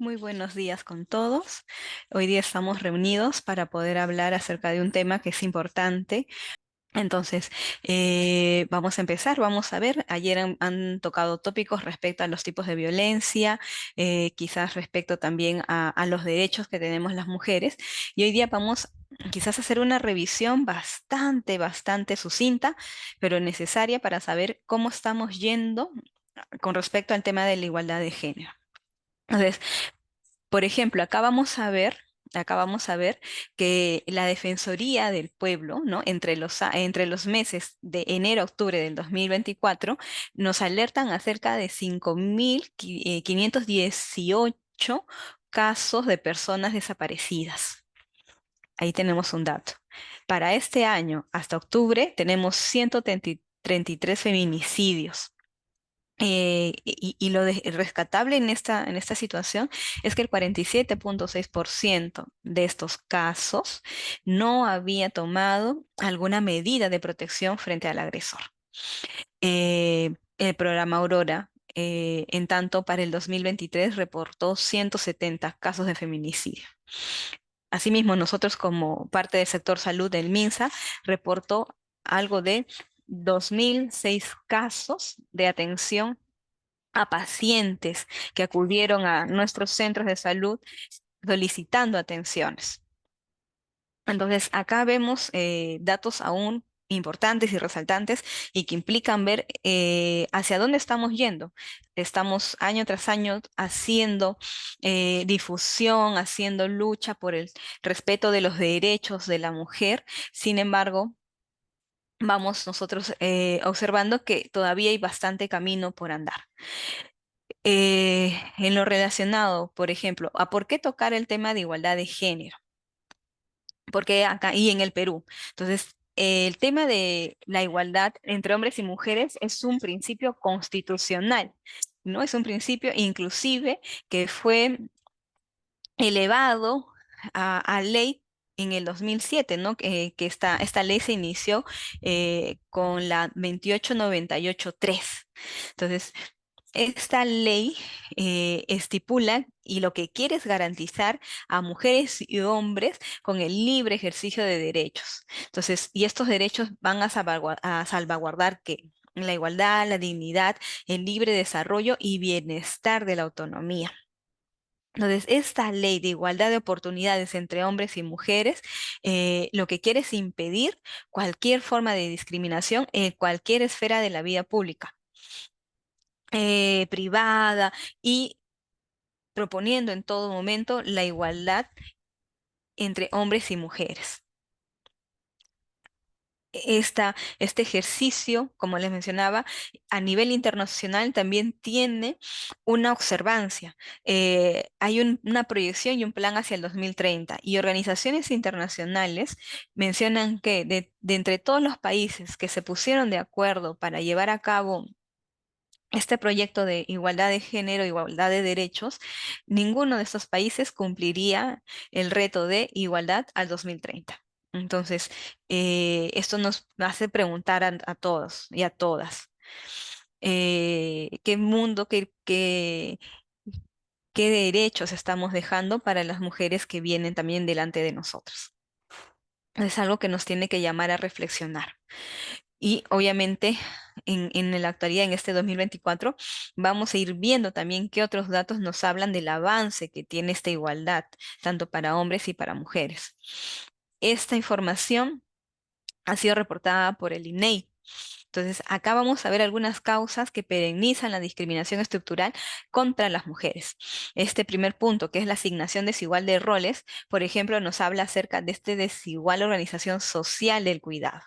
Muy buenos días con todos. Hoy día estamos reunidos para poder hablar acerca de un tema que es importante. Entonces, vamos a empezar, vamos a ver. Ayer han tocado tópicos respecto a los tipos de violencia, quizás respecto también a los derechos que tenemos las mujeres. Y hoy día vamos quizás a hacer una revisión bastante sucinta, pero necesaria para saber cómo estamos yendo con respecto al tema de la igualdad de género. Entonces, por ejemplo, acá vamos a ver que la Defensoría del Pueblo, ¿no? Entre los meses de enero a octubre del 2024, nos alertan acerca de 5.518 casos de personas desaparecidas. Ahí tenemos un dato. Para este año, hasta octubre, tenemos 133 feminicidios. Y lo rescatable en esta situación es que el 47.6% de estos casos no había tomado alguna medida de protección frente al agresor. El programa Aurora, en tanto, para el 2023 reportó 170 casos de feminicidio. Asimismo, nosotros como parte del sector salud del MINSA reportó algo de 2.006 casos de atención a pacientes que acudieron a nuestros centros de salud solicitando atenciones. Entonces, acá vemos datos aún importantes y resaltantes y que implican ver hacia dónde estamos yendo. Estamos año tras año haciendo difusión, haciendo lucha por el respeto de los derechos de la mujer. Sin embargo, vamos nosotros observando que todavía hay bastante camino por andar. En lo relacionado, por ejemplo, a por qué tocar el tema de igualdad de género, porque acá y en el Perú. Entonces, el tema de la igualdad entre hombres y mujeres es un principio constitucional, ¿no? Es un principio inclusive que fue elevado a ley en el 2007, ¿no? Que esta ley se inició con la 28983. Entonces, esta ley estipula y lo que quiere es garantizar a mujeres y hombres con el libre ejercicio de derechos. Entonces, y estos derechos van a salvaguardar que la igualdad, la dignidad, el libre desarrollo y bienestar de la autonomía. Entonces, esta ley de igualdad de oportunidades entre hombres y mujeres lo que quiere es impedir cualquier forma de discriminación en cualquier esfera de la vida pública, privada, y proponiendo en todo momento la igualdad entre hombres y mujeres. Este ejercicio, como les mencionaba, a nivel internacional también tiene una observancia. Hay una proyección y un plan hacia el 2030 y organizaciones internacionales mencionan que de entre todos los países que se pusieron de acuerdo para llevar a cabo este proyecto de igualdad de género, igualdad de derechos, ninguno de estos países cumpliría el reto de igualdad al 2030. Entonces, esto nos hace preguntar a todos y a todas, ¿qué mundo, qué derechos estamos dejando para las mujeres que vienen también delante de nosotros? Es algo que nos tiene que llamar a reflexionar. Y obviamente en la actualidad, en este 2024, vamos a ir viendo también qué otros datos nos hablan del avance que tiene esta igualdad, tanto para hombres y para mujeres. Esta información ha sido reportada por el INEI. Entonces, acá vamos a ver algunas causas que perennizan la discriminación estructural contra las mujeres. Este primer punto, que es la asignación desigual de roles, por ejemplo, nos habla acerca de esta desigual organización social del cuidado.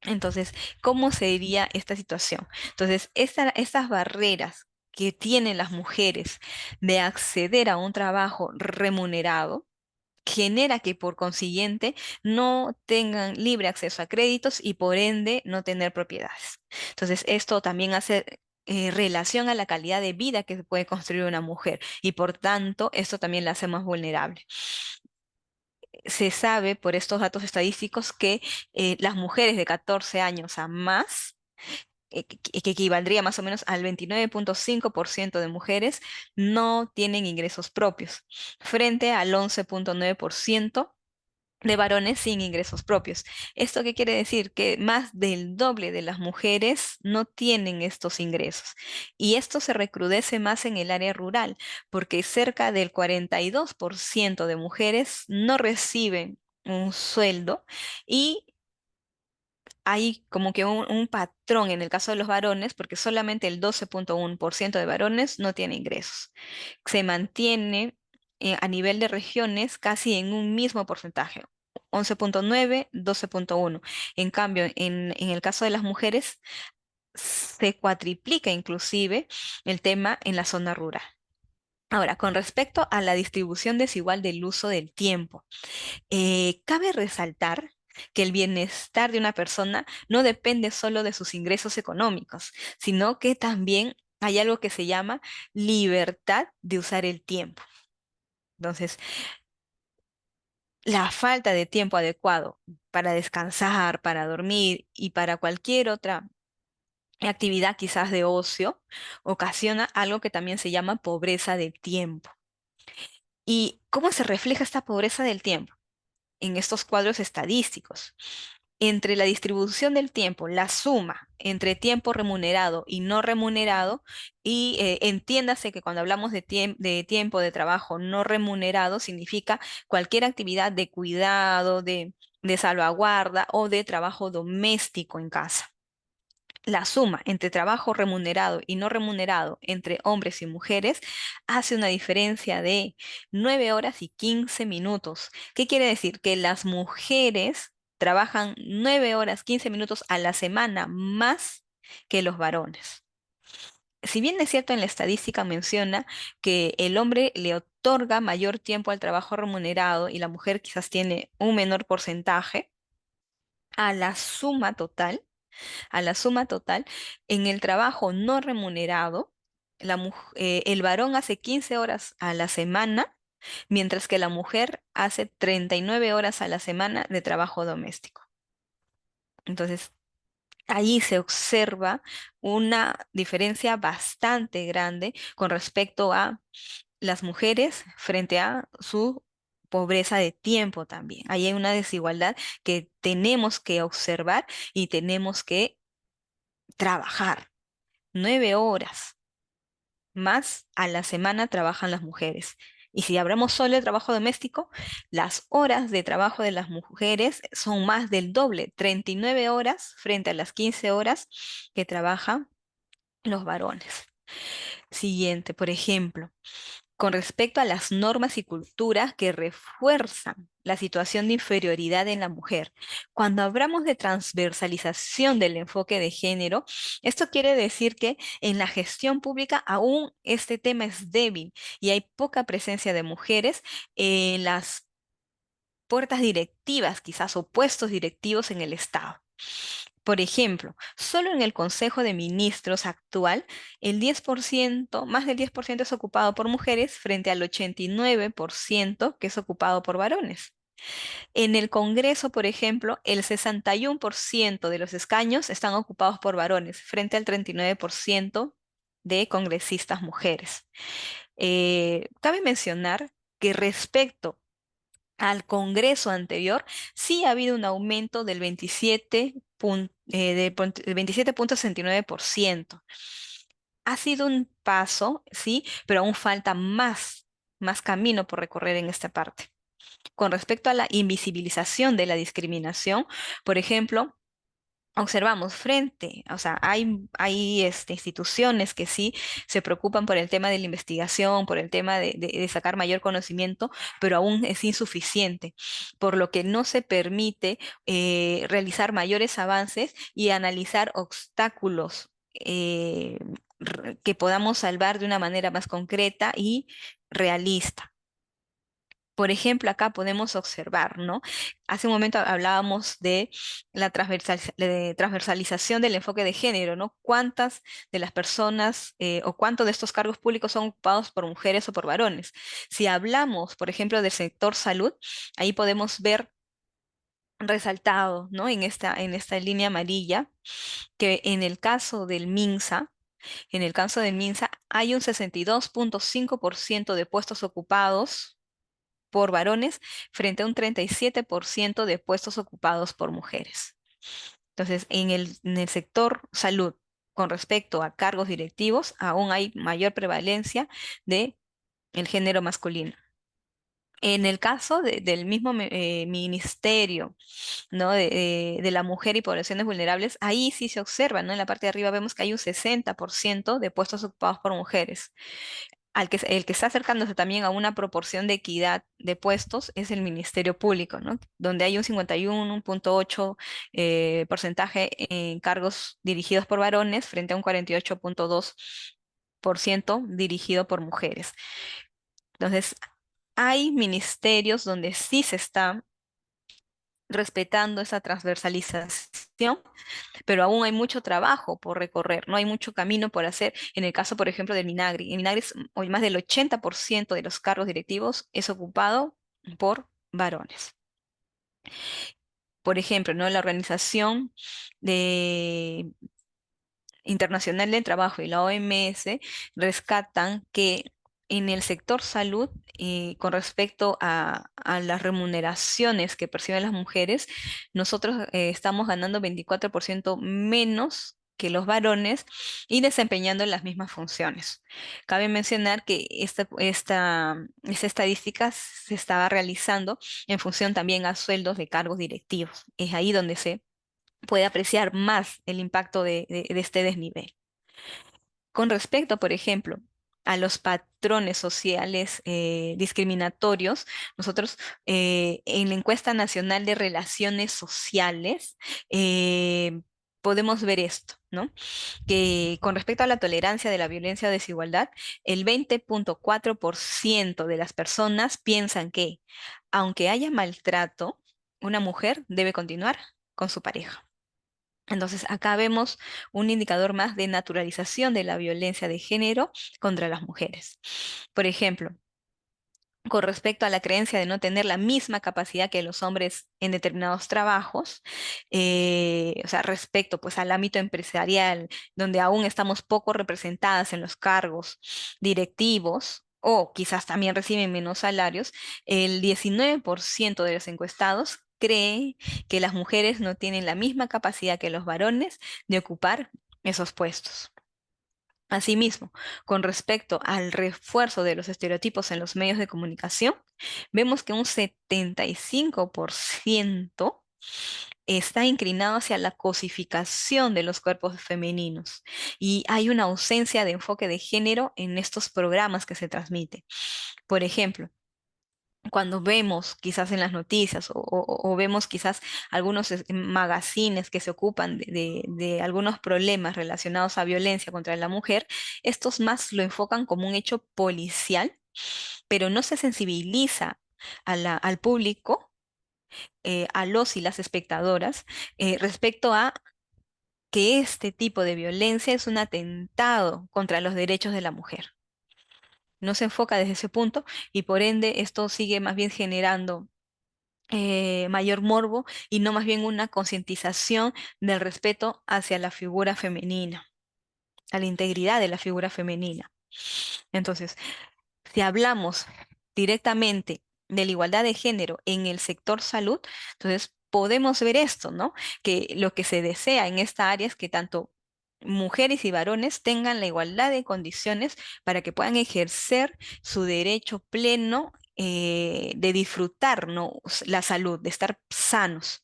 Entonces, ¿cómo sería esta situación? Entonces, estas barreras que tienen las mujeres de acceder a un trabajo remunerado genera que por consiguiente no tengan libre acceso a créditos y por ende no tener propiedades. Entonces, esto también hace relación a la calidad de vida que se puede construir una mujer y por tanto esto también la hace más vulnerable. Se sabe por estos datos estadísticos que las mujeres de 14 años a más que equivaldría más o menos al 29,5% de mujeres, no tienen ingresos propios, frente al 11,9% de varones sin ingresos propios. ¿Esto qué quiere decir? Que más del doble de las mujeres no tienen estos ingresos. Y esto se recrudece más en el área rural, porque cerca del 42% de mujeres no reciben un sueldo y hay como que un patrón en el caso de los varones, porque solamente el 12,1% de varones no tiene ingresos. Se mantiene a nivel de regiones casi en un mismo porcentaje, 11,9, 12,1. En cambio, en el caso de las mujeres, se cuatriplica inclusive el tema en la zona rural. Ahora, con respecto a la distribución desigual del uso del tiempo. Cabe resaltar que el bienestar de una persona no depende solo de sus ingresos económicos, sino que también hay algo que se llama libertad de usar el tiempo. Entonces, la falta de tiempo adecuado para descansar, para dormir y para cualquier otra actividad quizás de ocio ocasiona algo que también se llama pobreza del tiempo. ¿Y cómo se refleja esta pobreza del tiempo? En estos cuadros estadísticos. Entre la distribución del tiempo, la suma entre tiempo remunerado y no remunerado, y entiéndase que cuando hablamos de tiempo de trabajo no remunerado, significa cualquier actividad de cuidado, de salvaguarda o de trabajo doméstico en casa. La suma entre trabajo remunerado y no remunerado entre hombres y mujeres hace una diferencia de 9 horas y 15 minutos. ¿Qué quiere decir? Que las mujeres trabajan 9 horas 15 minutos a la semana más que los varones. Si bien es cierto en la estadística menciona que el hombre le otorga mayor tiempo al trabajo remunerado y la mujer quizás tiene un menor porcentaje, a la suma total a la suma total, en el trabajo no remunerado, el varón hace 15 horas a la semana, mientras que la mujer hace 39 horas a la semana de trabajo doméstico. Entonces, ahí se observa una diferencia bastante grande con respecto a las mujeres frente a su pobreza de tiempo también. Ahí hay una desigualdad que tenemos que observar y tenemos que trabajar. 9 horas más a la semana trabajan las mujeres. Y si hablamos solo de trabajo doméstico, las horas de trabajo de las mujeres son más del doble, 39 horas frente a las 15 horas que trabajan los varones. Siguiente, por ejemplo, con respecto a las normas y culturas que refuerzan la situación de inferioridad en la mujer. Cuando hablamos de transversalización del enfoque de género, esto quiere decir que en la gestión pública aún este tema es débil y hay poca presencia de mujeres en las puertas directivas, quizás o puestos directivos en el Estado. Por ejemplo, solo en el Consejo de Ministros actual, el 10%, más del 10% es ocupado por mujeres frente al 89% que es ocupado por varones. En el Congreso, por ejemplo, el 61% de los escaños están ocupados por varones frente al 39% de congresistas mujeres. Cabe mencionar que respecto al Congreso anterior, sí ha habido un aumento del 27,69%. Ha sido un paso, sí, pero aún falta más camino por recorrer en esta parte. Con respecto a la invisibilización de la discriminación, por ejemplo, observamos o sea, hay instituciones que sí se preocupan por el tema de la investigación, por el tema de sacar mayor conocimiento, pero aún es insuficiente, por lo que no se permite realizar mayores avances y analizar obstáculos que podamos salvar de una manera más concreta y realista. Por ejemplo, acá podemos observar, ¿no? Hace un momento hablábamos de la transversalización del enfoque de género, ¿no? ¿Cuántas de las personas o cuántos de estos cargos públicos son ocupados por mujeres o por varones? Si hablamos, por ejemplo, del sector salud, ahí podemos ver resaltado, ¿no? En esta línea amarilla, que en el caso del MINSA, en el caso del MINSA hay un 62,5% de puestos ocupados por varones frente a un 37% de puestos ocupados por mujeres. Entonces, en el sector salud, con respecto a cargos directivos, aún hay mayor prevalencia de el género masculino. En el caso del mismo ministerio, ¿no? De la mujer y poblaciones vulnerables, ahí sí se observa, ¿no? En la parte de arriba vemos que hay un 60% de puestos ocupados por mujeres. El que está acercándose también a una proporción de equidad de puestos es el Ministerio Público, ¿no? Donde hay un 51,8 porcentaje en cargos dirigidos por varones frente a un 48,2% dirigido por mujeres. Entonces, hay ministerios donde sí se está respetando esa transversalización, pero aún hay mucho trabajo por recorrer, no hay mucho camino por hacer. En el caso, por ejemplo, del Minagri, en Minagri hoy más del 80% de los cargos directivos es ocupado por varones. Por ejemplo, ¿no? La Organización de Internacional del Trabajo y la OMS rescatan que en el sector salud, con respecto a las remuneraciones que perciben las mujeres, nosotros estamos ganando 24% menos que los varones y desempeñando las mismas funciones. Cabe mencionar que esta estadística se estaba realizando en función también a sueldos de cargos directivos. Es ahí donde se puede apreciar más el impacto de este desnivel. Con respecto, por ejemplo, a los patrones sociales discriminatorios, nosotros en la encuesta nacional de relaciones sociales podemos ver esto, ¿no? Que con respecto a la tolerancia de la violencia o desigualdad, el 20,4% de las personas piensan que, aunque haya maltrato, una mujer debe continuar con su pareja. Entonces, acá vemos un indicador más de naturalización de la violencia de género contra las mujeres. Por ejemplo, con respecto a la creencia de no tener la misma capacidad que los hombres en determinados trabajos, o sea, respecto pues al ámbito empresarial, donde aún estamos poco representadas en los cargos directivos, o quizás también reciben menos salarios, el 19% de los encuestados cree que las mujeres no tienen la misma capacidad que los varones de ocupar esos puestos. Asimismo, con respecto al refuerzo de los estereotipos en los medios de comunicación, vemos que un 75% está inclinado hacia la cosificación de los cuerpos femeninos y hay una ausencia de enfoque de género en estos programas que se transmiten. Por ejemplo, cuando vemos quizás en las noticias o vemos quizás algunos magazines que se ocupan de algunos problemas relacionados a violencia contra la mujer, estos más lo enfocan como un hecho policial, pero no se sensibiliza al público, a los y las espectadoras, respecto a que este tipo de violencia es un atentado contra los derechos de la mujer. No se enfoca desde ese punto y por ende esto sigue más bien generando mayor morbo y no más bien una concientización del respeto hacia la figura femenina, a la integridad de la figura femenina. Entonces, si hablamos directamente de la igualdad de género en el sector salud, entonces podemos ver esto, ¿no? Que lo que se desea en esta área es que tanto mujeres y varones tengan la igualdad de condiciones para que puedan ejercer su derecho pleno de disfrutar, ¿no? La salud, de estar sanos.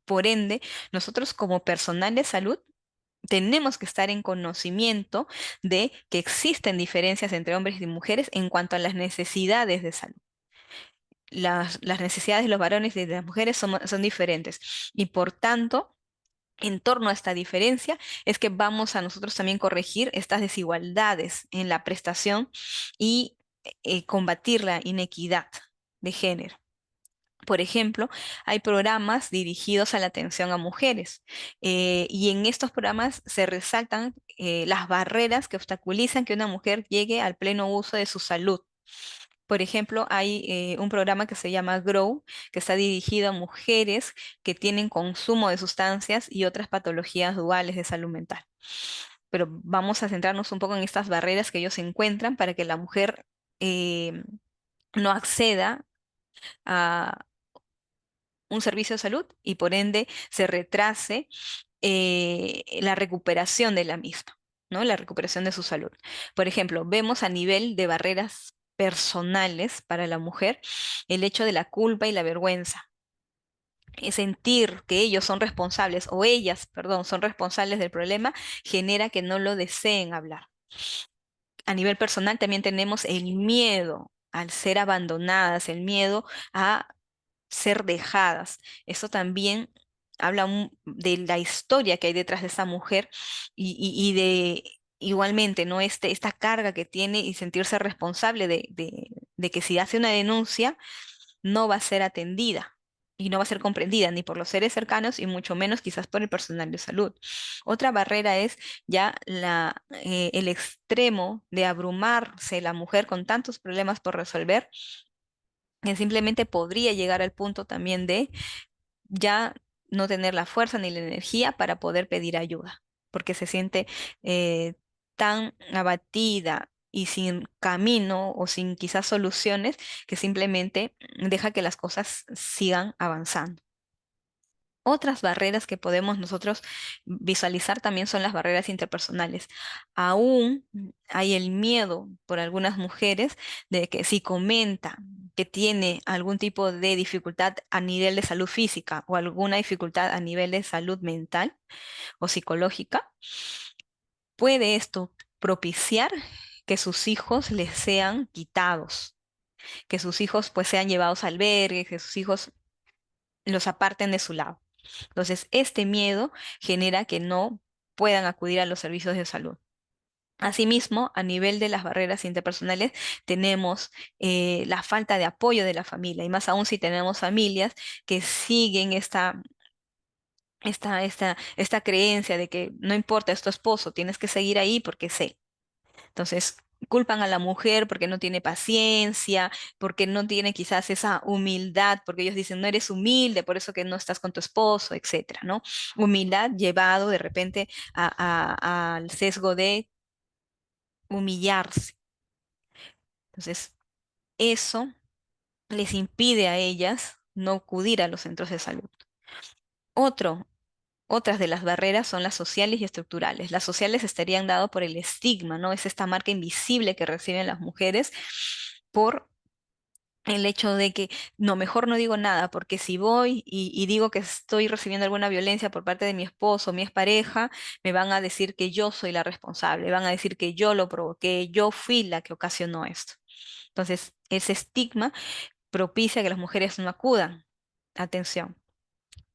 Por ende, nosotros como personal de salud tenemos que estar en conocimiento de que existen diferencias entre hombres y mujeres en cuanto a las necesidades de salud. Las necesidades de los varones y de las mujeres son diferentes y por tanto, en torno a esta diferencia es que vamos a nosotros también corregir estas desigualdades en la prestación y combatir la inequidad de género. Por ejemplo, hay programas dirigidos a la atención a mujeres y en estos programas se resaltan las barreras que obstaculizan que una mujer llegue al pleno uso de su salud. Por ejemplo, hay un programa que se llama Grow, que está dirigido a mujeres que tienen consumo de sustancias y otras patologías duales de salud mental. Pero vamos a centrarnos un poco en estas barreras que ellos encuentran para que la mujer eh, no acceda a un servicio de salud y por ende se retrase la recuperación de la misma, ¿no? La recuperación de su salud. Por ejemplo, vemos a nivel de barreras personales para la mujer el hecho de la culpa y la vergüenza. Sentir que ellos son responsables o ellas, perdón, son responsables del problema genera que no lo deseen hablar. A nivel personal también tenemos el miedo al ser abandonadas, el miedo a ser dejadas. Eso también habla de la historia que hay detrás de esa mujer y de igualmente, ¿no? Esta carga que tiene y sentirse responsable de que si hace una denuncia no va a ser atendida. Y no va a ser comprendida ni por los seres cercanos y mucho menos quizás por el personal de salud. Otra barrera es ya el extremo de abrumarse la mujer con tantos problemas por resolver, que simplemente podría llegar al punto también de ya no tener la fuerza ni la energía para poder pedir ayuda, porque se siente eh, tan abatida y sin camino o sin quizás soluciones que simplemente deja que las cosas sigan avanzando. Otras barreras que podemos nosotros visualizar también son las barreras interpersonales. Aún hay el miedo por algunas mujeres de que si comenta que tiene algún tipo de dificultad a nivel de salud física o alguna dificultad a nivel de salud mental o psicológica, puede esto propiciar que sus hijos les sean quitados, que sus hijos pues sean llevados a albergues, que sus hijos los aparten de su lado. Entonces, este miedo genera que no puedan acudir a los servicios de salud. Asimismo, a nivel de las barreras interpersonales, tenemos la falta de apoyo de la familia, y más aún si tenemos familias que siguen esta creencia de que no importa, es tu esposo, tienes que seguir ahí porque sé. Entonces, culpan a la mujer porque no tiene paciencia, porque no tiene quizás esa humildad, porque ellos dicen, no eres humilde, por eso que no estás con tu esposo, etcétera, ¿no? Humildad llevado de repente al sesgo de humillarse. Entonces, eso les impide a ellas no acudir a los centros de salud. Otro, Otras de las barreras son las sociales y estructurales. Las sociales estarían dadas por el estigma, ¿no? Es esta marca invisible que reciben las mujeres por el hecho de que no, mejor no digo nada, porque si voy y digo que estoy recibiendo alguna violencia por parte de mi esposo o mi expareja, me van a decir que yo soy la responsable, van a decir que yo lo provoqué, yo fui la que ocasionó esto. Entonces, ese estigma propicia que las mujeres no acudan. Atención.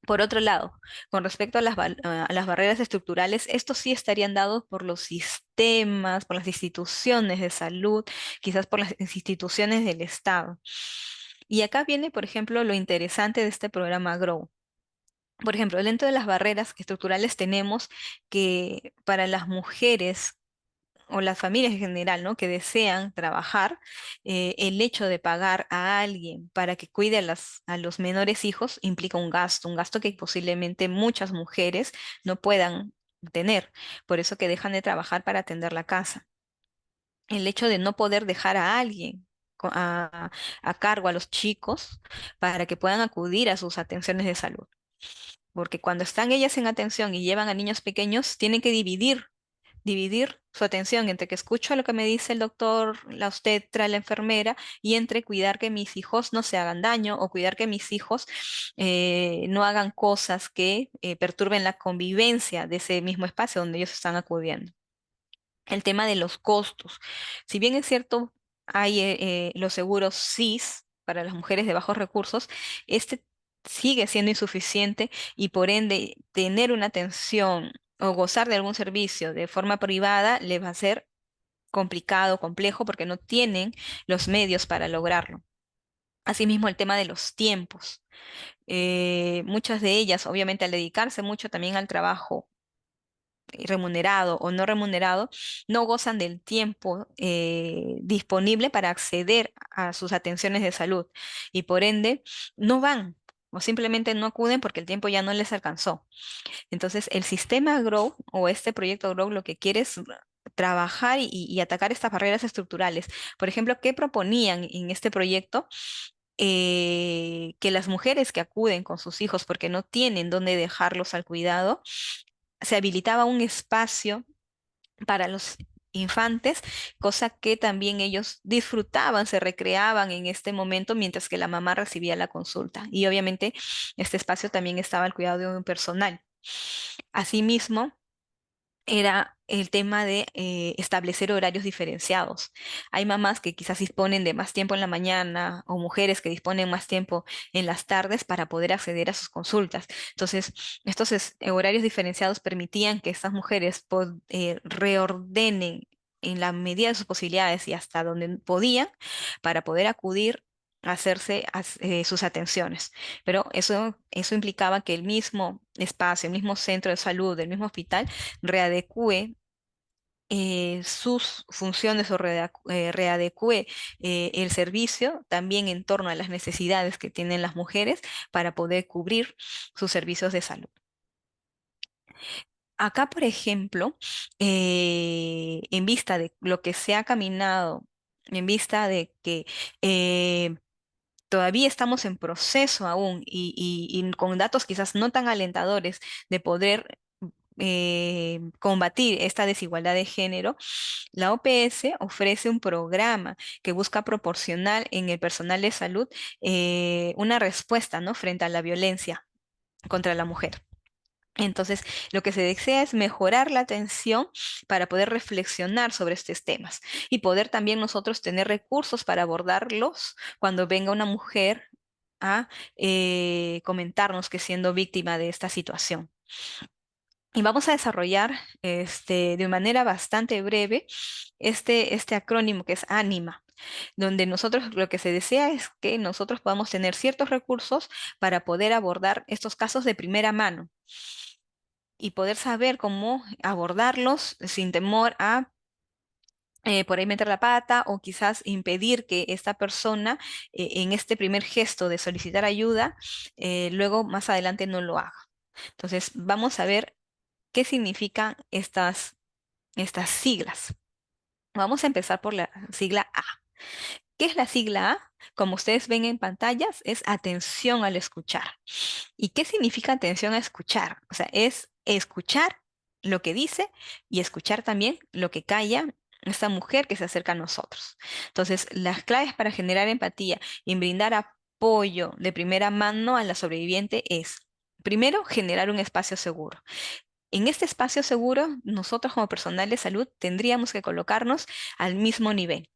Por otro lado, con respecto a a las barreras estructurales, estos sí estarían dados por los sistemas, por las instituciones de salud, quizás por las instituciones del Estado. Y acá viene, por ejemplo, lo interesante de este programa Grow. Por ejemplo, dentro de las barreras estructurales tenemos que para las mujeres o las familias en general, ¿no? Que desean trabajar, el hecho de pagar a alguien para que cuide a los menores hijos implica un gasto que posiblemente muchas mujeres no puedan tener, por eso que dejan de trabajar para atender la casa. El hecho de no poder dejar a alguien a cargo a los chicos para que puedan acudir a sus atenciones de salud. Porque cuando están ellas en atención y llevan a niños pequeños, tienen que dividir su atención entre que escucho lo que me dice el doctor, la obstetra, la enfermera, y entre cuidar que mis hijos no se hagan daño o cuidar que mis hijos no hagan cosas que perturben la convivencia de ese mismo espacio donde ellos están acudiendo. El tema de los costos. Si bien es cierto, hay los seguros SIS para las mujeres de bajos recursos, este sigue siendo insuficiente y por ende tener una atención o gozar de algún servicio de forma privada les va a ser complicado, complejo, porque no tienen los medios para lograrlo. Asimismo, el tema de los tiempos. Muchas de ellas, obviamente, al dedicarse mucho también al trabajo remunerado o no remunerado, no gozan del tiempo disponible para acceder a sus atenciones de salud y por ende no van o simplemente no acuden porque el tiempo ya no les alcanzó. Entonces, el sistema Grow o este proyecto Grow lo que quiere es trabajar y atacar estas barreras estructurales. Por ejemplo, ¿qué proponían en este proyecto? Que las mujeres que acuden con sus hijos porque no tienen dónde dejarlos al cuidado, se habilitaba un espacio para los infantes, cosa que también ellos disfrutaban, se recreaban en este momento mientras que la mamá recibía la consulta. Y obviamente este espacio también estaba al cuidado de un personal. Asimismo, era el tema de establecer horarios diferenciados. Hay mamás que quizás disponen de más tiempo en la mañana o mujeres que disponen más tiempo en las tardes para poder acceder a sus consultas. Entonces, estos horarios diferenciados permitían que estas mujeres reordenen en la medida de sus posibilidades y hasta donde podían para poder acudir a hacerse sus atenciones. Pero eso implicaba que el mismo espacio, el mismo centro de salud, el mismo hospital, readecue sus funciones o readecue el servicio también en torno a las necesidades que tienen las mujeres para poder cubrir sus servicios de salud. Acá, por ejemplo, en vista de lo que se ha caminado, en vista de que todavía estamos en proceso aún y con datos quizás no tan alentadores de poder combatir esta desigualdad de género, la OPS ofrece un programa que busca proporcionar en el personal de salud una respuesta, ¿no? Frente a la violencia contra la mujer. Entonces, lo que se desea es mejorar la atención para poder reflexionar sobre estos temas y poder también nosotros tener recursos para abordarlos cuando venga una mujer a comentarnos que siendo víctima de esta situación. Y vamos a desarrollar de manera bastante breve este acrónimo que es ANIMA, donde nosotros lo que se desea es que nosotros podamos tener ciertos recursos para poder abordar estos casos de primera mano y poder saber cómo abordarlos sin temor a por ahí meter la pata o quizás impedir que esta persona en este primer gesto de solicitar ayuda, luego más adelante no lo haga. Entonces, vamos a ver qué significan estas siglas. Vamos a empezar por la sigla A. ¿Qué es la sigla A? Como ustedes ven en pantallas, es atención al escuchar. ¿Y qué significa atención a escuchar? O sea, es escuchar lo que dice y escuchar también lo que calla esta mujer que se acerca a nosotros. Entonces, las claves para generar empatía y brindar apoyo de primera mano a la sobreviviente es, primero, generar un espacio seguro. En este espacio seguro, nosotros como personal de salud tendríamos que colocarnos al mismo nivel,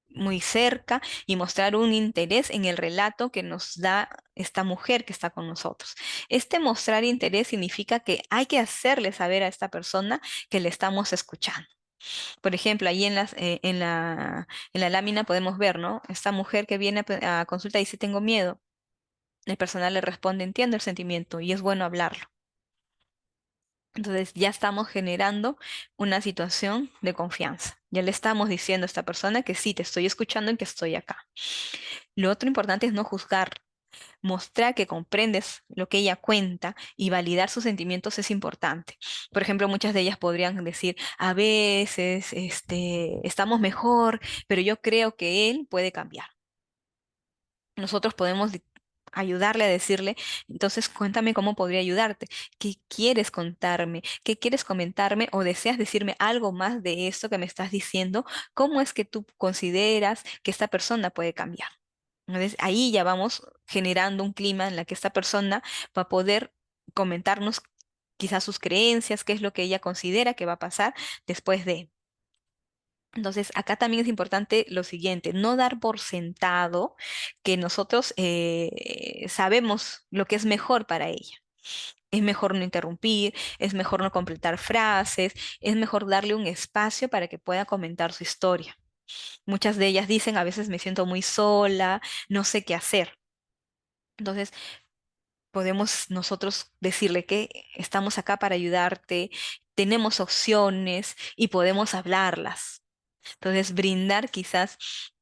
muy cerca y mostrar un interés en el relato que nos da esta mujer que está con nosotros. Este mostrar interés significa que hay que hacerle saber a esta persona que le estamos escuchando. Por ejemplo, ahí en la lámina podemos ver, ¿no? Esta mujer que viene a consulta y dice, tengo miedo. El personal le responde, entiendo el sentimiento y es bueno hablarlo. Entonces ya estamos generando una situación de confianza. Ya le estamos diciendo a esta persona que sí, te estoy escuchando y que estoy acá. Lo otro importante es no juzgar. Mostrar que comprendes lo que ella cuenta y validar sus sentimientos es importante. Por ejemplo, muchas de ellas podrían decir, a veces estamos mejor, pero yo creo que él puede cambiar. Nosotros podemos ayudarle a decirle, entonces cuéntame cómo podría ayudarte, qué quieres contarme, qué quieres comentarme o deseas decirme algo más de esto que me estás diciendo, cómo es que tú consideras que esta persona puede cambiar. Entonces, ahí ya vamos generando un clima en la que esta persona va a poder comentarnos quizás sus creencias, qué es lo que ella considera que va a pasar después de. Entonces, acá también es importante lo siguiente, no dar por sentado que nosotros sabemos lo que es mejor para ella. Es mejor no interrumpir, es mejor no completar frases, es mejor darle un espacio para que pueda comentar su historia. Muchas de ellas dicen, a veces me siento muy sola, no sé qué hacer. Entonces, podemos nosotros decirle que estamos acá para ayudarte, tenemos opciones y podemos hablarlas. Entonces, brindar quizás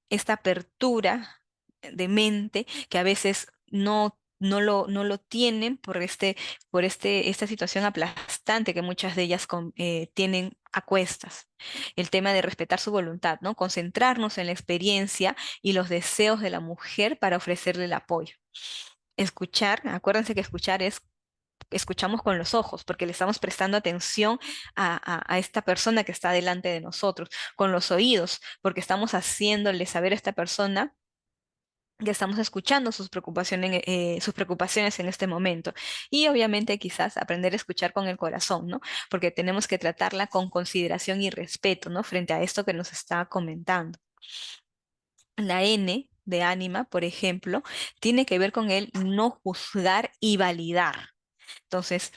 esta apertura de mente que a veces no lo tienen esta situación aplastante que muchas de ellas tienen a cuestas. El tema de respetar su voluntad, ¿no? Concentrarnos en la experiencia y los deseos de la mujer para ofrecerle el apoyo. Escuchar, acuérdense que escuchamos con los ojos, porque le estamos prestando atención a esta persona que está delante de nosotros, con los oídos, porque estamos haciéndole saber a esta persona que estamos escuchando sus preocupaciones en este momento. Y obviamente quizás aprender a escuchar con el corazón, ¿no? Porque tenemos que tratarla con consideración y respeto, ¿no? Frente a esto que nos está comentando. La N de ánima, por ejemplo, tiene que ver con el no juzgar y validar. Entonces,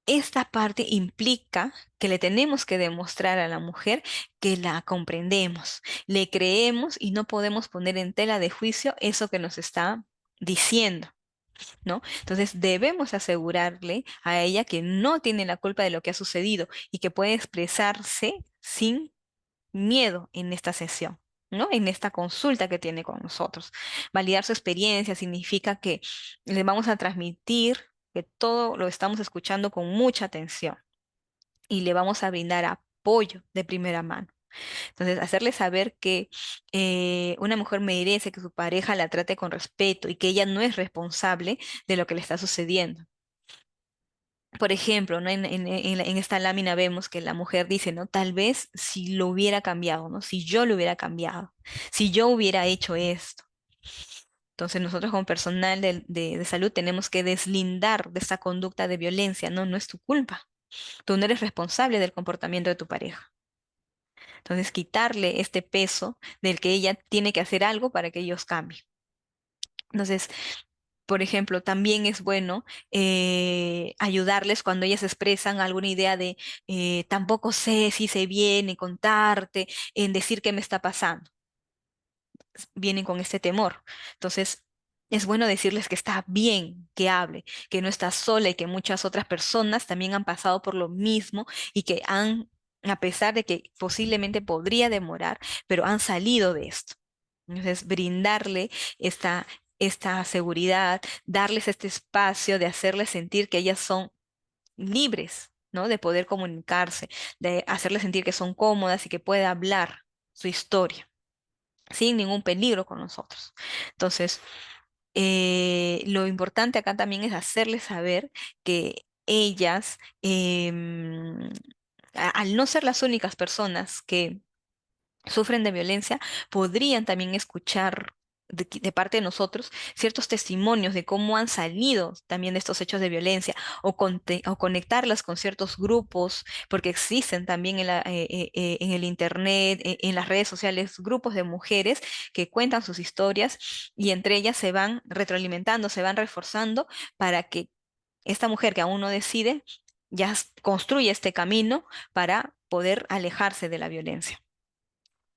esta parte implica que le tenemos que demostrar a la mujer que la comprendemos, le creemos y no podemos poner en tela de juicio eso que nos está diciendo, ¿no? Entonces debemos asegurarle a ella que no tiene la culpa de lo que ha sucedido y que puede expresarse sin miedo en esta sesión, ¿no? En esta consulta que tiene con nosotros. Validar su experiencia significa que le vamos a transmitir que todo lo estamos escuchando con mucha atención y le vamos a brindar apoyo de primera mano. Entonces, hacerle saber que una mujer merece que su pareja la trate con respeto y que ella no es responsable de lo que le está sucediendo. Por ejemplo, ¿no? En esta lámina vemos que la mujer dice, ¿no? Tal vez si lo hubiera cambiado, ¿no? Si yo lo hubiera cambiado, si yo hubiera hecho esto. Entonces nosotros como personal de salud tenemos que deslindar de esa conducta de violencia, ¿no? No es tu culpa. Tú no eres responsable del comportamiento de tu pareja. Entonces quitarle este peso del que ella tiene que hacer algo para que ellos cambien. Entonces, por ejemplo, también es bueno ayudarles cuando ellas expresan alguna idea de tampoco sé si se viene, contarte, en decir qué me está pasando. Vienen con este temor. Entonces, es bueno decirles que está bien que hable, que no está sola y que muchas otras personas también han pasado por lo mismo y que a pesar de que posiblemente podría demorar, pero han salido de esto. Entonces, brindarle esta, esta seguridad, darles este espacio de hacerles sentir que ellas son libres, ¿no? De poder comunicarse, de hacerles sentir que son cómodas y que puede hablar su historia sin ningún peligro con nosotros. Entonces, lo importante acá también es hacerles saber que ellas, al no ser las únicas personas que sufren de violencia, podrían también escuchar de parte de nosotros ciertos testimonios de cómo han salido también de estos hechos de violencia o conectarlas con ciertos grupos, porque existen también en el internet, en las redes sociales, grupos de mujeres que cuentan sus historias y entre ellas se van retroalimentando, se van reforzando para que esta mujer que aún no decide ya construya este camino para poder alejarse de la violencia.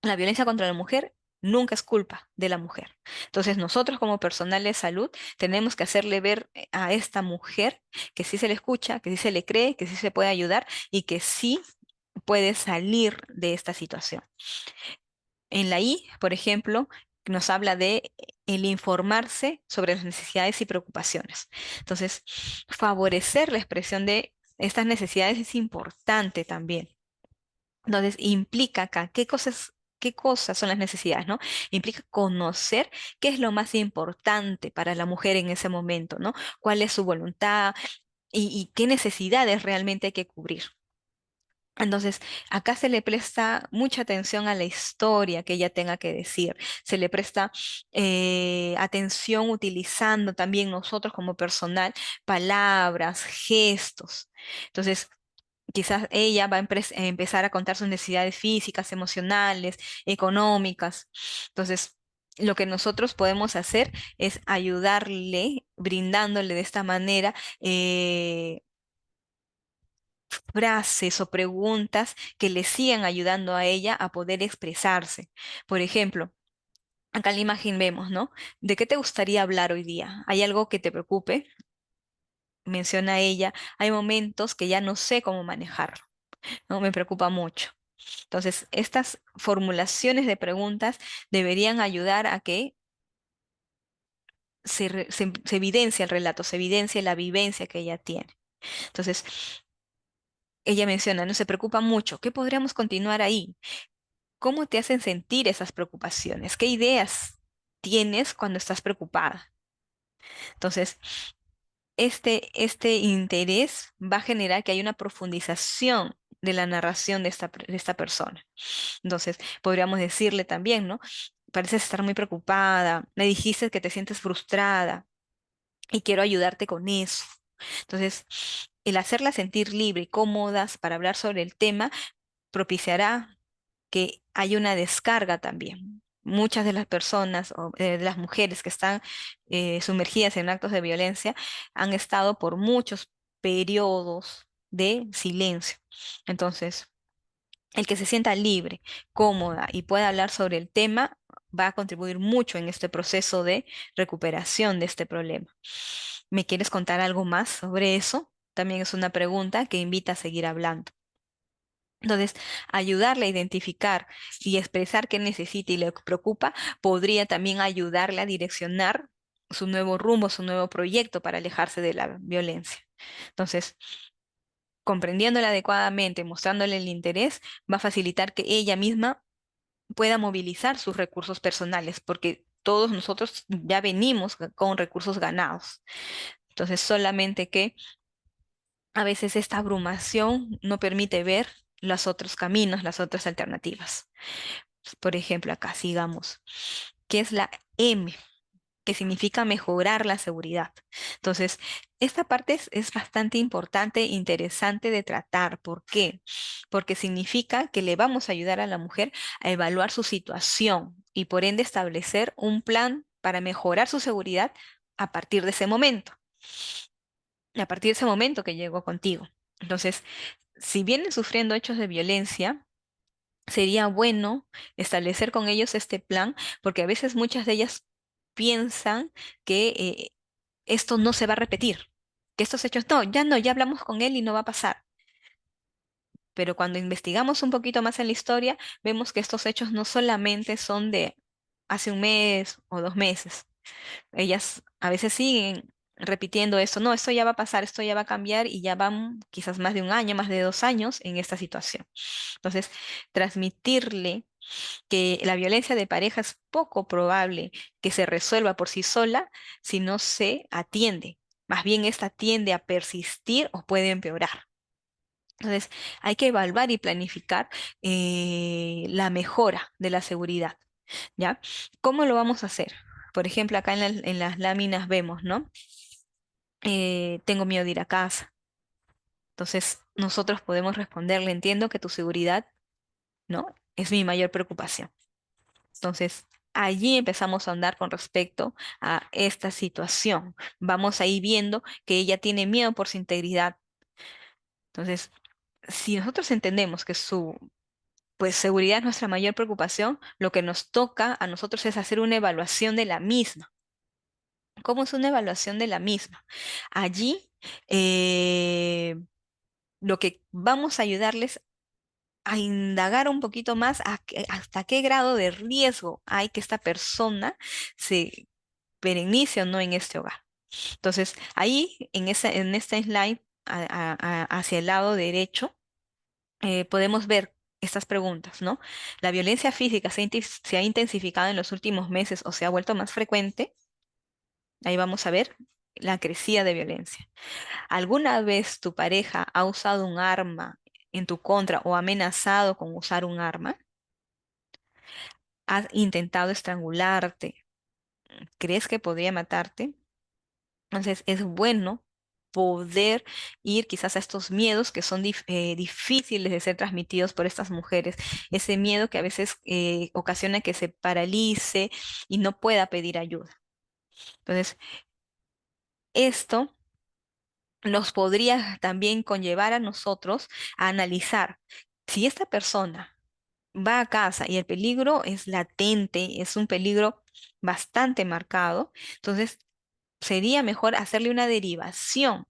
La violencia contra la mujer nunca es culpa de la mujer. Entonces, nosotros como personal de salud tenemos que hacerle ver a esta mujer que sí se le escucha, que sí se le cree, que sí se puede ayudar y que sí puede salir de esta situación. En la I, por ejemplo, nos habla de el informarse sobre las necesidades y preocupaciones. Entonces, favorecer la expresión de estas necesidades es importante también. Entonces, implica acá qué cosas son las necesidades, ¿no? Implica conocer qué es lo más importante para la mujer en ese momento, ¿no? Cuál es su voluntad y qué necesidades realmente hay que cubrir. Entonces, acá se le presta mucha atención a la historia que ella tenga que decir, se le presta atención utilizando también nosotros como personal palabras, gestos. Entonces, quizás ella va a empezar a contar sus necesidades físicas, emocionales, económicas. Entonces, lo que nosotros podemos hacer es ayudarle, brindándole de esta manera frases o preguntas que le sigan ayudando a ella a poder expresarse. Por ejemplo, Acá en la imagen vemos, ¿no? ¿De qué te gustaría hablar hoy día? ¿Hay algo que te preocupe? Menciona ella, hay momentos que ya no sé cómo manejarlo, ¿no? Me preocupa mucho. Entonces, estas formulaciones de preguntas deberían ayudar a que se evidencie el relato, se evidencie la vivencia que ella tiene. Entonces, ella menciona, no se preocupa mucho. ¿Qué podríamos continuar ahí? ¿Cómo te hacen sentir esas preocupaciones? ¿Qué ideas tienes cuando estás preocupada? Entonces, este interés va a generar que haya una profundización de la narración de esta persona. Entonces, podríamos decirle también, ¿no? Pareces estar muy preocupada, me dijiste que te sientes frustrada y quiero ayudarte con eso. Entonces, el hacerla sentir libre y cómodas para hablar sobre el tema propiciará que haya una descarga también. Muchas de las personas o de las mujeres que están sumergidas en actos de violencia han estado por muchos periodos de silencio. Entonces, el que se sienta libre, cómoda y pueda hablar sobre el tema va a contribuir mucho en este proceso de recuperación de este problema. ¿Me quieres contar algo más sobre eso? También es una pregunta que invita a seguir hablando. Entonces, ayudarle a identificar y expresar qué necesita y le preocupa podría también ayudarle a direccionar su nuevo rumbo, su nuevo proyecto para alejarse de la violencia. Entonces, comprendiéndola adecuadamente, mostrándole el interés, va a facilitar que ella misma pueda movilizar sus recursos personales, porque todos nosotros ya venimos con recursos ganados. Entonces, solamente que a veces esta abrumación no permite ver los otros caminos, las otras alternativas. Por ejemplo, acá sigamos, ¿qué es la M? Que significa mejorar la seguridad. Entonces, esta parte es bastante importante e interesante de tratar. ¿Por qué? Porque significa que le vamos a ayudar a la mujer a evaluar su situación y por ende establecer un plan para mejorar su seguridad a partir de ese momento, a partir de ese momento que llegó contigo. Entonces, si vienen sufriendo hechos de violencia, sería bueno establecer con ellos este plan, porque a veces muchas de ellas piensan que esto no se va a repetir, que estos hechos, no, ya no, ya hablamos con él y no va a pasar. Pero cuando investigamos un poquito más en la historia, vemos que estos hechos no solamente son de hace un mes o 2 meses. Ellas a veces siguen repitiendo esto, no, esto ya va a pasar, esto ya va a cambiar y ya van quizás más de un año, más de 2 años en esta situación. Entonces, transmitirle que la violencia de pareja es poco probable que se resuelva por sí sola si no se atiende. Más bien esta tiende a persistir o puede empeorar. Entonces, hay que evaluar y planificar la mejora de la seguridad, ¿ya? ¿Cómo lo vamos a hacer? Por ejemplo, acá en las láminas vemos, ¿no? Tengo miedo de ir a casa. Entonces, nosotros podemos responderle, entiendo que tu seguridad, ¿no? Es mi mayor preocupación. Entonces, allí empezamos a andar con respecto a esta situación. Vamos a ir viendo que ella tiene miedo por su integridad. Entonces, si nosotros entendemos que su pues seguridad es nuestra mayor preocupación, lo que nos toca a nosotros es hacer una evaluación de la misma. ¿Cómo es una evaluación de la misma? Allí eh, lo que vamos a ayudarles a indagar un poquito más hasta qué grado de riesgo hay que esta persona se perenice o no en este hogar. Entonces, ahí en este slide hacia el lado derecho, podemos ver estas preguntas, ¿no? ¿La violencia física se ha intensificado en los últimos meses o se ha vuelto más frecuente? Ahí vamos a ver la crecida de violencia. ¿Alguna vez tu pareja ha usado un arma en tu contra o ha amenazado con usar un arma? ¿Has intentado estrangularte? ¿Crees que podría matarte? Entonces es bueno poder ir quizás a estos miedos que son difíciles de ser transmitidos por estas mujeres, ese miedo que a veces ocasiona que se paralice y no pueda pedir ayuda. Entonces, esto nos podría también conllevar a nosotros a analizar si esta persona va a casa y el peligro es latente, es un peligro bastante marcado, entonces sería mejor hacerle una derivación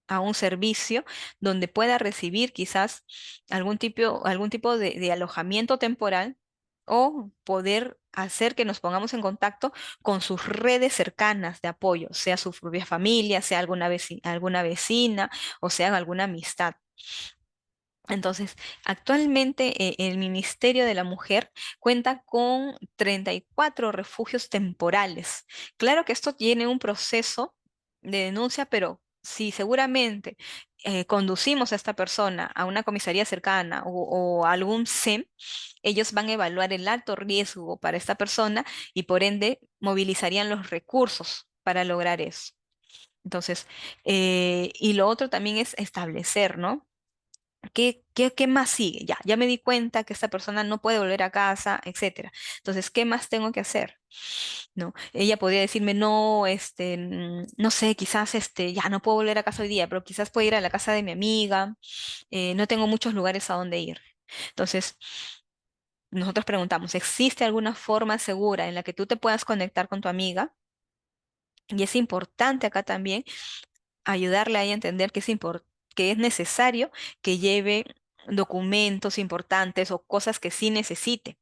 a un servicio donde pueda recibir quizás algún tipo de alojamiento temporal o poder hacer que nos pongamos en contacto con sus redes cercanas de apoyo, sea su propia familia, sea alguna vecina o sea alguna amistad. Entonces, actualmente el Ministerio de la Mujer cuenta con 34 refugios temporales. Claro que esto tiene un proceso de denuncia, pero si seguramente conducimos a esta persona a una comisaría cercana o a algún SEM, ellos van a evaluar el alto riesgo para esta persona y por ende movilizarían los recursos para lograr eso. Entonces, y lo otro también es establecer, ¿no? ¿Qué más sigue? Ya me di cuenta que esta persona no puede volver a casa, etcétera. Entonces, ¿qué más tengo que hacer? ¿No? Ella podría decirme, no, no sé, quizás ya no puedo volver a casa hoy día, pero quizás puedo ir a la casa de mi amiga, no tengo muchos lugares a donde ir. Entonces, nosotros preguntamos, ¿existe alguna forma segura en la que tú te puedas conectar con tu amiga? Y es importante acá también ayudarle a ella a entender que es necesario que lleve documentos importantes o cosas que sí necesite.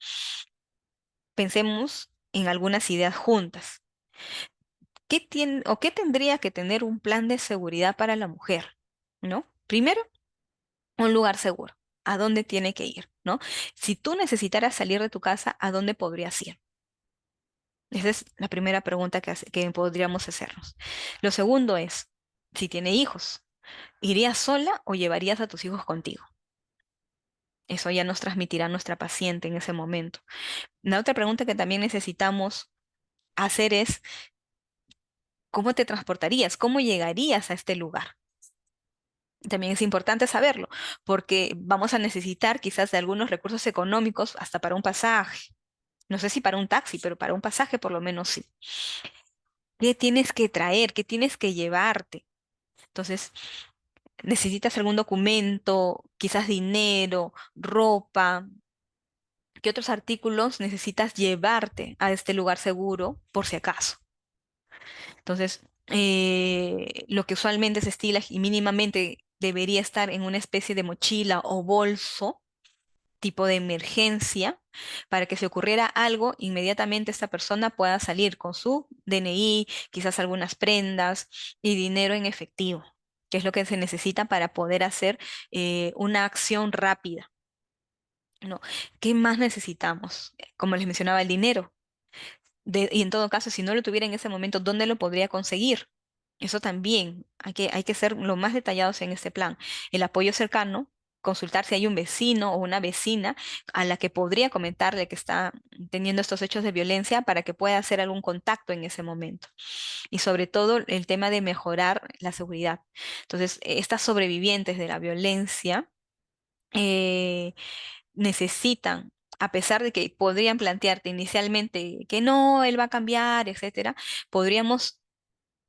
Pensemos en algunas ideas juntas. ¿Qué tiene o qué tendría que tener un plan de seguridad para la mujer? ¿No? Primero, un lugar seguro. ¿A dónde tiene que ir? ¿No? Si tú necesitaras salir de tu casa, ¿a dónde podrías ir? Esa es la primera pregunta que podríamos hacernos. Lo segundo es, si tiene hijos, ¿irías sola o llevarías a tus hijos contigo? Eso ya nos transmitirá nuestra paciente en ese momento. La otra pregunta que también necesitamos hacer es, ¿cómo te transportarías? ¿Cómo llegarías a este lugar? También es importante saberlo, porque vamos a necesitar quizás de algunos recursos económicos hasta para un pasaje. No sé si para un taxi, pero para un pasaje por lo menos sí. ¿Qué tienes que traer? ¿Qué tienes que llevarte? Entonces, necesitas algún documento, quizás dinero, ropa. ¿Qué otros artículos necesitas llevarte a este lugar seguro por si acaso? Entonces, lo que usualmente se estila y mínimamente debería estar en una especie de mochila o bolso, tipo de emergencia, para que si ocurriera algo, inmediatamente esta persona pueda salir con su DNI, quizás algunas prendas y dinero en efectivo, que es lo que se necesita para poder hacer una acción rápida. ¿No? ¿Qué más necesitamos? Como les mencionaba, el dinero. Y en todo caso, si no lo tuviera en ese momento, ¿dónde lo podría conseguir? Eso también hay que ser lo más detallados en este plan. El apoyo cercano, consultar si hay un vecino o una vecina a la que podría comentarle que está teniendo estos hechos de violencia para que pueda hacer algún contacto en ese momento. Y sobre todo el tema de mejorar la seguridad. Entonces, estas sobrevivientes de la violencia, eh, necesitan, a pesar de que podrían plantearte inicialmente que no, él va a cambiar, etcétera, podríamos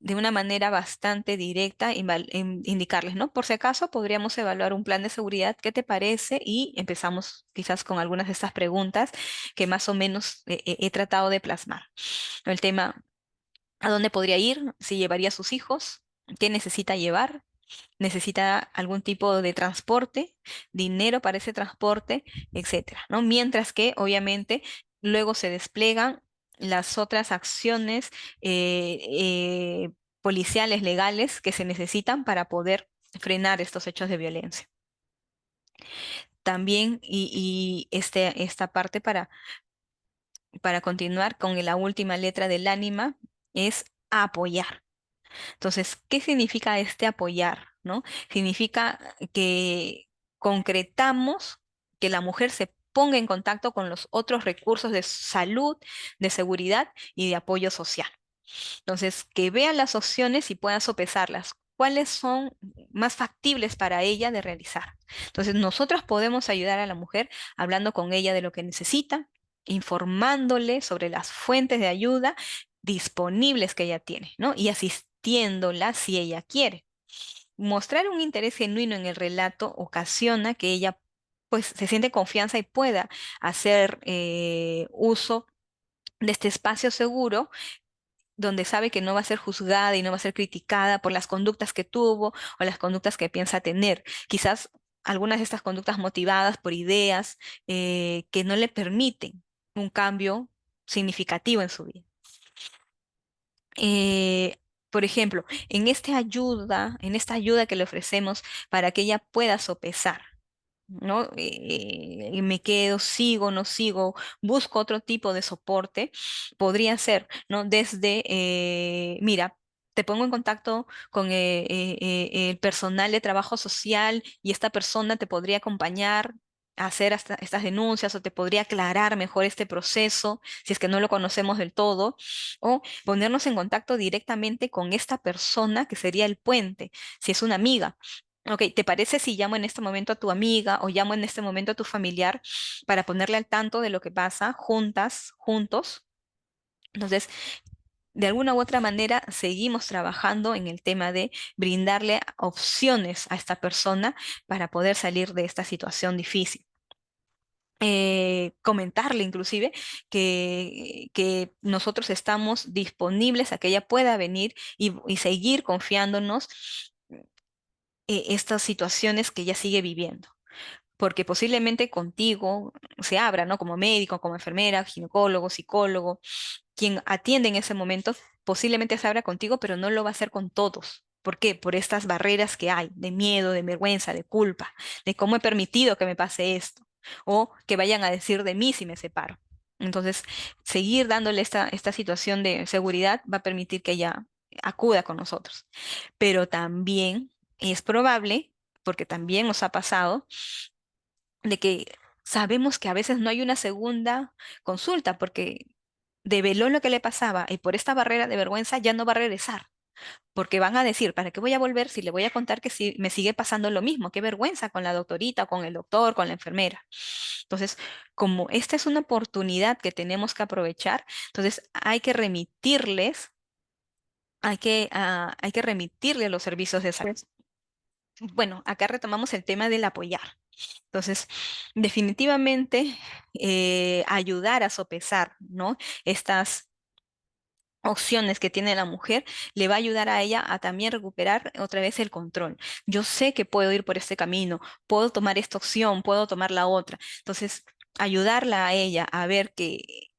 de una manera bastante directa indicarles, ¿no? Por si acaso, podríamos evaluar un plan de seguridad, ¿qué te parece? Y empezamos quizás con algunas de estas preguntas que más o menos he tratado de plasmar. El tema, ¿a dónde podría ir? ¿Si llevaría a sus hijos? ¿Qué necesita llevar? ¿Necesita algún tipo de transporte, dinero para ese transporte, etcétera, ¿no? Mientras que, obviamente, luego se despliegan las otras acciones eh, eh, policiales, legales que se necesitan para poder frenar estos hechos de violencia. También, esta parte para continuar con la última letra del ánima es apoyar. Entonces, ¿qué significa este apoyar? ¿No? Significa que concretamos que la mujer se ponga en contacto con los otros recursos de salud, de seguridad y de apoyo social. Entonces, que vean las opciones y puedan sopesarlas. ¿Cuáles son más factibles para ella de realizar? Entonces, nosotros podemos ayudar a la mujer hablando con ella de lo que necesita, informándole sobre las fuentes de ayuda disponibles que ella tiene, ¿no? Y asistiéndola si ella quiere. Mostrar un interés genuino en el relato ocasiona que ella pues se siente confianza y pueda hacer uso de este espacio seguro donde sabe que no va a ser juzgada y no va a ser criticada por las conductas que tuvo o las conductas que piensa tener. Quizás algunas de estas conductas motivadas por ideas que no le permiten un cambio significativo en su vida. Eh, por ejemplo, en esta ayuda que le ofrecemos para que ella pueda sopesar, ¿no? Me quedo, sigo, no sigo, busco otro tipo de soporte, podría ser, ¿no? Desde, mira, te pongo en contacto con el personal de trabajo social y esta persona te podría acompañar a hacer estas denuncias o te podría aclarar mejor este proceso si es que no lo conocemos del todo, o ponernos en contacto directamente con esta persona que sería el puente, si es una amiga. Ok, ¿te parece si llamo en este momento a tu amiga o llamo en este momento a tu familiar para ponerle al tanto de lo que pasa juntas, juntos? Entonces, de alguna u otra manera, seguimos trabajando en el tema de brindarle opciones a esta persona para poder salir de esta situación difícil. Comentarle inclusive que nosotros estamos disponibles a que ella pueda venir y seguir confiándonos estas situaciones que ella sigue viviendo, porque posiblemente contigo se abra, ¿no? Como médico, como enfermera, ginecólogo, psicólogo, quien atiende en ese momento, posiblemente se abra contigo, pero no lo va a hacer con todos. ¿Por qué? Por estas barreras que hay, de miedo, de vergüenza, de culpa, de cómo he permitido que me pase esto, o que vayan a decir de mí si me separo. Entonces, seguir dándole esta situación de seguridad va a permitir que ella acuda con nosotros. Pero también es probable, porque también nos ha pasado, de que sabemos que a veces no hay una segunda consulta porque develó lo que le pasaba y por esta barrera de vergüenza ya no va a regresar, porque van a decir, ¿para qué voy a volver si le voy a contar que si me sigue pasando lo mismo? Qué vergüenza con la doctorita, con el doctor, con la enfermera. Entonces, como esta es una oportunidad que tenemos que aprovechar, entonces hay que remitirles, hay que remitirle a los servicios de salud. Bueno, acá retomamos el tema del apoyar. Entonces, definitivamente ayudar a sopesar, ¿no? Estas opciones que tiene la mujer le va a ayudar a ella a también recuperar otra vez el control. Yo sé que puedo ir por este camino, puedo tomar esta opción, puedo tomar la otra. Entonces, ayudarla a ella a ver que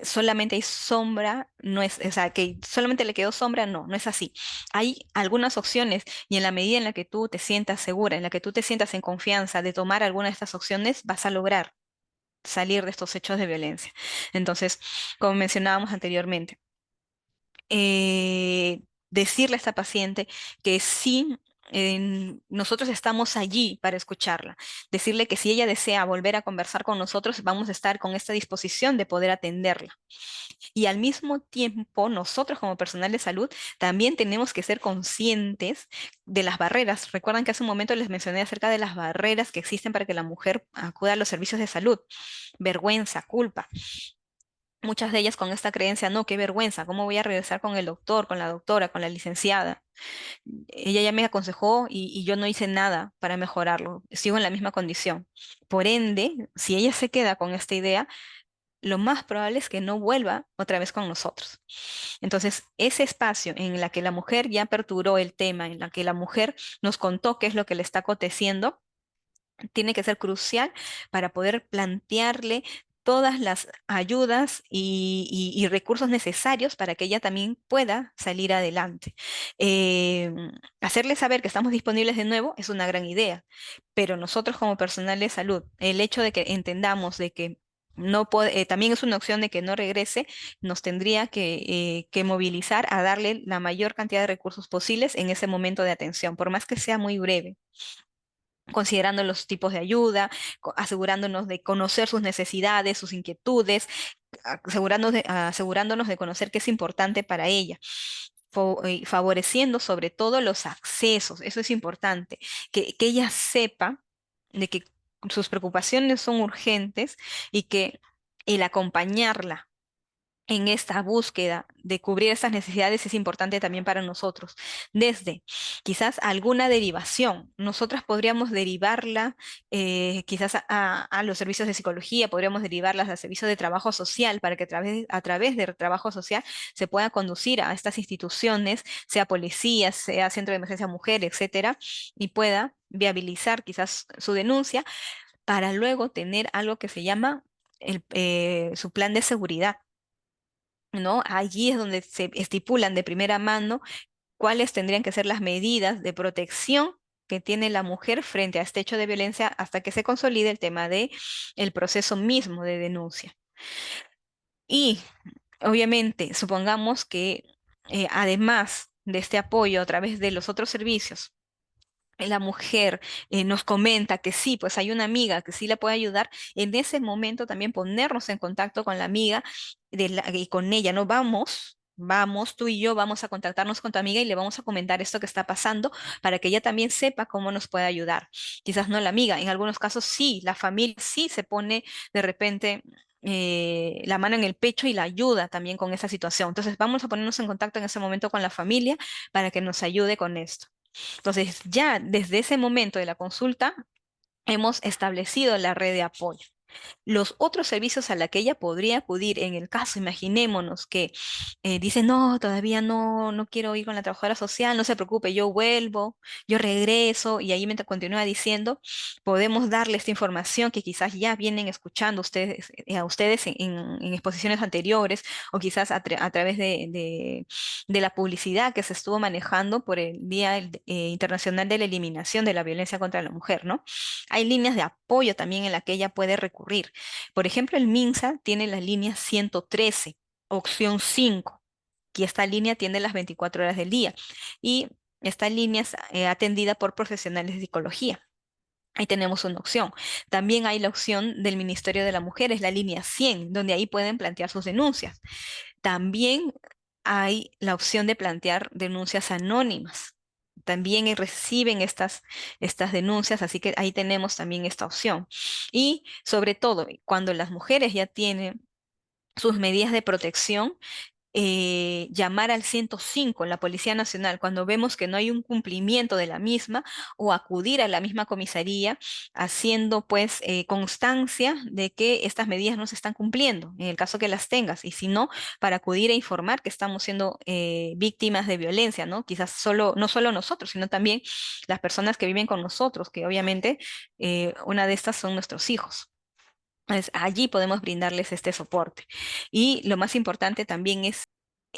solamente hay sombra, no es, o sea, que solamente le quedó sombra, no, no es así. Hay algunas opciones y en la medida en la que tú te sientas segura, en la que tú te sientas en confianza de tomar alguna de estas opciones, vas a lograr salir de estos hechos de violencia. Entonces, como mencionábamos anteriormente, decirle a esta paciente que sí, nosotros estamos allí para escucharla, decirle que si ella desea volver a conversar con nosotros, vamos a estar con esta disposición de poder atenderla. Y al mismo tiempo, nosotros como personal de salud también tenemos que ser conscientes de las barreras. Recuerdan que hace un momento les mencioné acerca de las barreras que existen para que la mujer acuda a los servicios de salud. Vergüenza, culpa. Muchas de ellas con esta creencia, no, qué vergüenza, ¿cómo voy a regresar con el doctor, con la doctora, con la licenciada? Ella ya me aconsejó y yo no hice nada para mejorarlo, sigo en la misma condición. Por ende, si ella se queda con esta idea, lo más probable es que no vuelva otra vez con nosotros. Entonces, ese espacio en la que la mujer ya aperturó el tema, en la que la mujer nos contó qué es lo que le está aconteciendo, tiene que ser crucial para poder plantearle todas las ayudas y recursos necesarios para que ella también pueda salir adelante. Eh, Hacerle saber que estamos disponibles de nuevo es una gran idea, pero nosotros como personal de salud, el hecho de que entendamos de que también es una opción de que no regrese, nos tendría que movilizar a darle la mayor cantidad de recursos posibles en ese momento de atención, por más que sea muy breve, considerando los tipos de ayuda, asegurándonos de conocer sus necesidades, sus inquietudes, asegurándonos de conocer qué es importante para ella, favoreciendo sobre todo los accesos, eso es importante, que ella sepa de que sus preocupaciones son urgentes y que el acompañarla en esta búsqueda de cubrir estas necesidades es importante también para nosotros. Desde quizás alguna derivación, nosotras podríamos derivarla quizás a los servicios de psicología, podríamos derivarlas al servicio de trabajo social para que a través de trabajo social se pueda conducir a estas instituciones, sea policía, sea centro de emergencia mujer, etcétera, y pueda viabilizar quizás su denuncia para luego tener algo que se llama su plan de seguridad, ¿no? Allí es donde se estipulan de primera mano cuáles tendrían que ser las medidas de protección que tiene la mujer frente a este hecho de violencia hasta que se consolide el tema de el proceso mismo de denuncia. Y obviamente, supongamos que además de este apoyo a través de los otros servicios, la mujer nos comenta que sí, pues hay una amiga que sí la puede ayudar, en ese momento también ponernos en contacto con la amiga y con ella, ¿no? Vamos, tú y yo vamos a contactarnos con tu amiga y le vamos a comentar esto que está pasando para que ella también sepa cómo nos puede ayudar. Quizás no la amiga, en algunos casos sí, la familia sí se pone de repente la mano en el pecho y la ayuda también con esa situación. Entonces vamos a ponernos en contacto en ese momento con la familia para que nos ayude con esto. Entonces, ya desde ese momento de la consulta, hemos establecido la red de apoyo. Los otros servicios a la que ella podría acudir en el caso, imaginémonos que dice, no, todavía no quiero ir con la trabajadora social, no se preocupe, yo vuelvo, yo regreso, y ahí mientras continúa diciendo, podemos darle esta información que quizás ya vienen escuchando ustedes, a ustedes en exposiciones anteriores, o quizás a través de la publicidad que se estuvo manejando por el Día Internacional de la Eliminación de la Violencia contra la Mujer, ¿no? Hay líneas de apoyo también en la que ella puede recurrir. Por ejemplo, el MINSA tiene la línea 113, opción 5, y esta línea tiene las 24 horas del día. Y esta línea es atendida por profesionales de psicología. Ahí tenemos una opción. También hay la opción del Ministerio de la Mujer, es la línea 100, donde ahí pueden plantear sus denuncias. También hay la opción de plantear denuncias anónimas. También reciben estas denuncias, así que ahí tenemos también esta opción. Y sobre todo, cuando las mujeres ya tienen sus medidas de protección, llamar al 105, la Policía Nacional, cuando vemos que no hay un cumplimiento de la misma, o acudir a la misma comisaría haciendo pues constancia de que estas medidas no se están cumpliendo, en el caso que las tengas, y si no, para acudir a informar que estamos siendo víctimas de violencia, ¿no? Quizás no solo nosotros, sino también las personas que viven con nosotros, que obviamente una de estas son nuestros hijos. Allí podemos brindarles este soporte. Y lo más importante también es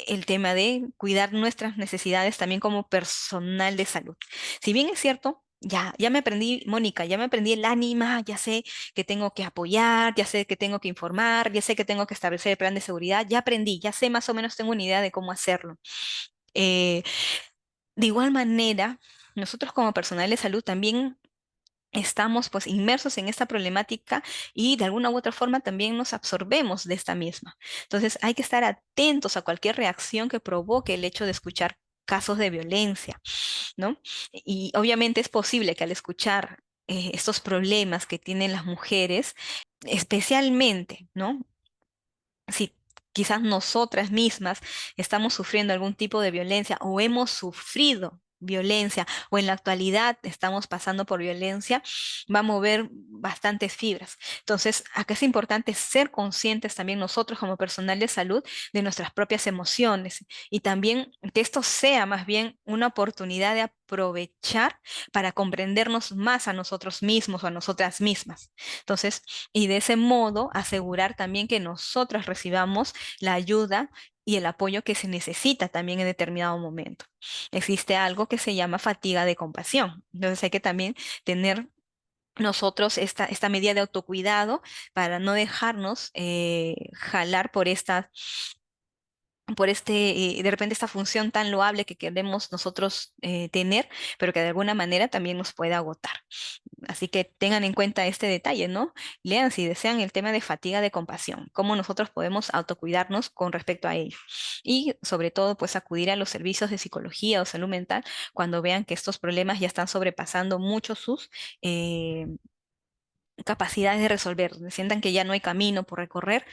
el tema de cuidar nuestras necesidades también como personal de salud. Si bien es cierto, ya me aprendí, Mónica, ya me aprendí el ánima, ya sé que tengo que apoyar, ya sé que tengo que informar, ya sé que tengo que establecer el plan de seguridad, ya aprendí, ya sé más o menos, tengo una idea de cómo hacerlo. Eh, de igual manera, nosotros como personal de salud también estamos pues inmersos en esta problemática y de alguna u otra forma también nos absorbemos de esta misma. Entonces hay que estar atentos a cualquier reacción que provoque el hecho de escuchar casos de violencia, ¿no? Y obviamente es posible que al escuchar estos problemas que tienen las mujeres, especialmente, ¿no? Si quizás nosotras mismas estamos sufriendo algún tipo de violencia o hemos sufrido violencia o en la actualidad estamos pasando por violencia, va a mover bastantes fibras. Entonces, acá es importante ser conscientes también nosotros como personal de salud de nuestras propias emociones y también que esto sea más bien una oportunidad de aprovechar para comprendernos más a nosotros mismos o a nosotras mismas. Entonces, y de ese modo asegurar también que nosotras recibamos la ayuda y el apoyo que se necesita también en determinado momento. Existe algo que se llama fatiga de compasión. Entonces hay que también tener nosotros esta medida de autocuidado para no dejarnos jalar por de repente esta función tan loable que queremos nosotros tener, pero que de alguna manera también nos puede agotar. Así que tengan en cuenta este detalle, ¿no? Lean si desean el tema de fatiga de compasión, cómo nosotros podemos autocuidarnos con respecto a ello. Y sobre todo, pues acudir a los servicios de psicología o salud mental cuando vean que estos problemas ya están sobrepasando mucho sus capacidades de resolver, sientan que ya no hay camino por recorrer,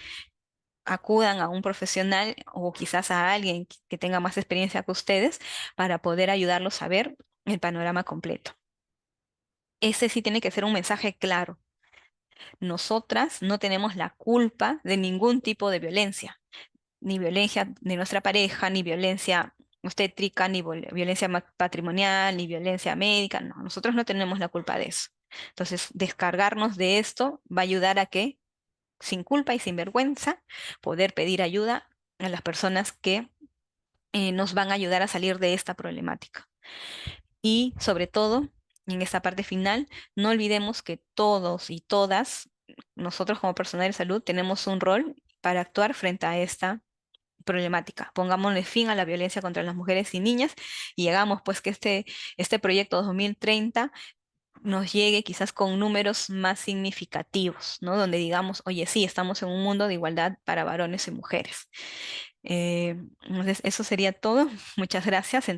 acudan a un profesional o quizás a alguien que tenga más experiencia que ustedes para poder ayudarlos a ver el panorama completo. Ese sí tiene que ser un mensaje claro. Nosotras no tenemos la culpa de ningún tipo de violencia, ni violencia de nuestra pareja, ni violencia obstétrica, ni violencia patrimonial, ni violencia médica. No, nosotros no tenemos la culpa de eso. Entonces, descargarnos de esto va a ayudar a que, sin culpa y sin vergüenza, poder pedir ayuda a las personas que nos van a ayudar a salir de esta problemática. Y sobre todo, en esta parte final, no olvidemos que todos y todas, nosotros como personal de salud, tenemos un rol para actuar frente a esta problemática. Pongámosle fin a la violencia contra las mujeres y niñas y hagamos pues que este proyecto 2030 nos llegue quizás con números más significativos, ¿no? Donde digamos, oye, sí, estamos en un mundo de igualdad para varones y mujeres. Entonces, eso sería todo. Muchas gracias.